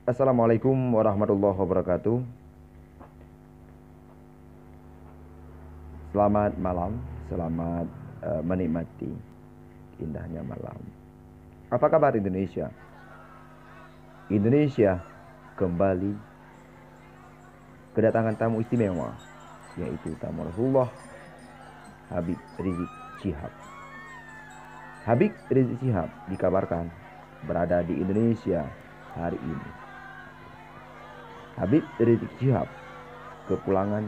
Assalamualaikum warahmatullahi wabarakatuh. Selamat malam, selamat menikmati indahnya malam. Apa kabar Indonesia? Indonesia kembali kedatangan tamu istimewa, yaitu tamu Rasulullah, Habib Rizik Syihab. Habib Rizik Syihab dikabarkan berada di Indonesia hari ini. Habib Rizik Syihab kepulangan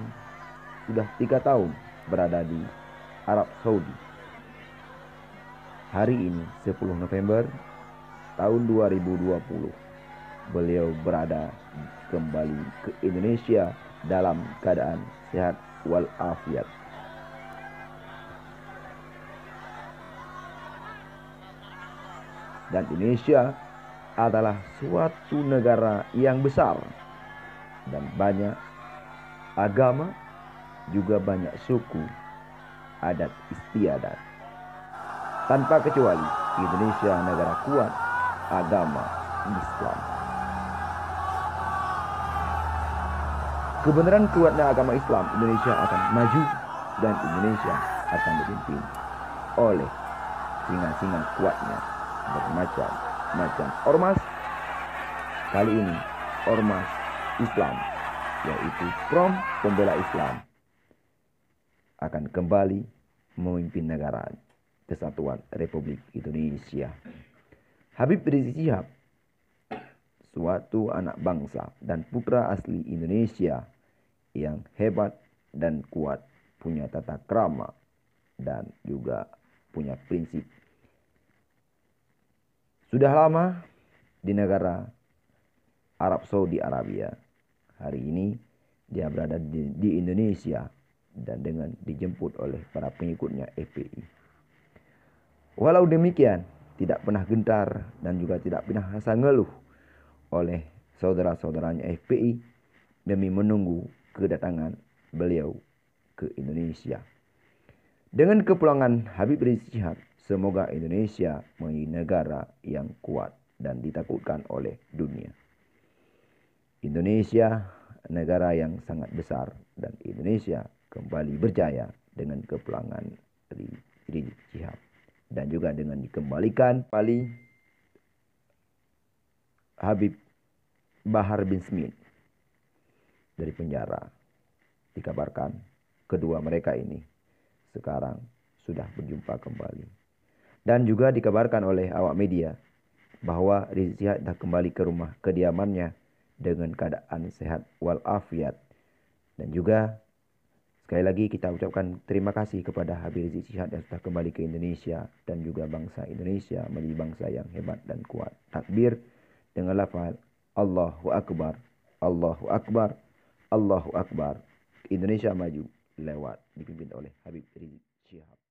sudah 3 tahun berada di Arab Saudi. Hari ini 10 November tahun 2020 beliau berada kembali ke Indonesia dalam keadaan sehat walafiat. Dan Indonesia adalah suatu negara yang besar dan banyak agama, juga banyak suku, adat istiadat. Tanpa kecuali Indonesia negara kuat agama Islam. Kebenaran kuatnya agama Islam, Indonesia akan maju dan Indonesia akan dipimpin oleh singa-singa kuatnya bermacam-macam ormas. Kali ini ormas Islam, yaitu Front Pembela Islam, akan kembali memimpin negara Kesatuan Republik Indonesia. Habib Rizik Syihab, suatu anak bangsa dan putra asli Indonesia yang hebat dan kuat, punya tata krama dan juga punya prinsip. Sudah lama di negara Arab Saudi Arabia. Hari ini dia berada di Indonesia dan dengan dijemput oleh para pengikutnya FPI. Walau demikian, tidak pernah gentar dan juga tidak pernah rasa ngeluh oleh saudara-saudaranya FPI demi menunggu kedatangan beliau ke Indonesia. Dengan kepulangan Habib Rizik Syihab, semoga Indonesia menjadi negara yang kuat dan ditakutkan oleh dunia. Indonesia negara yang sangat besar dan Indonesia kembali berjaya dengan kepulangan Rizik Syihab dan juga dengan dikembalikan kembali Habib Bahar bin Smith dari penjara. Dikabarkan kedua mereka ini sekarang sudah berjumpa kembali. Dan juga dikabarkan oleh awak media bahwa Rizik Syihab sudah kembali ke rumah kediamannya dengan keadaan sehat walafiat. Dan juga sekali lagi kita ucapkan terima kasih kepada Habib Rizik Syihab yang sudah kembali ke Indonesia dan juga bangsa Indonesia menjadi bangsa yang hebat dan kuat. Takbir dengan lafaz Allahu Akbar, Allahu Akbar, Allahu Akbar. Indonesia maju lewat dipimpin oleh Habib Rizik Syihab.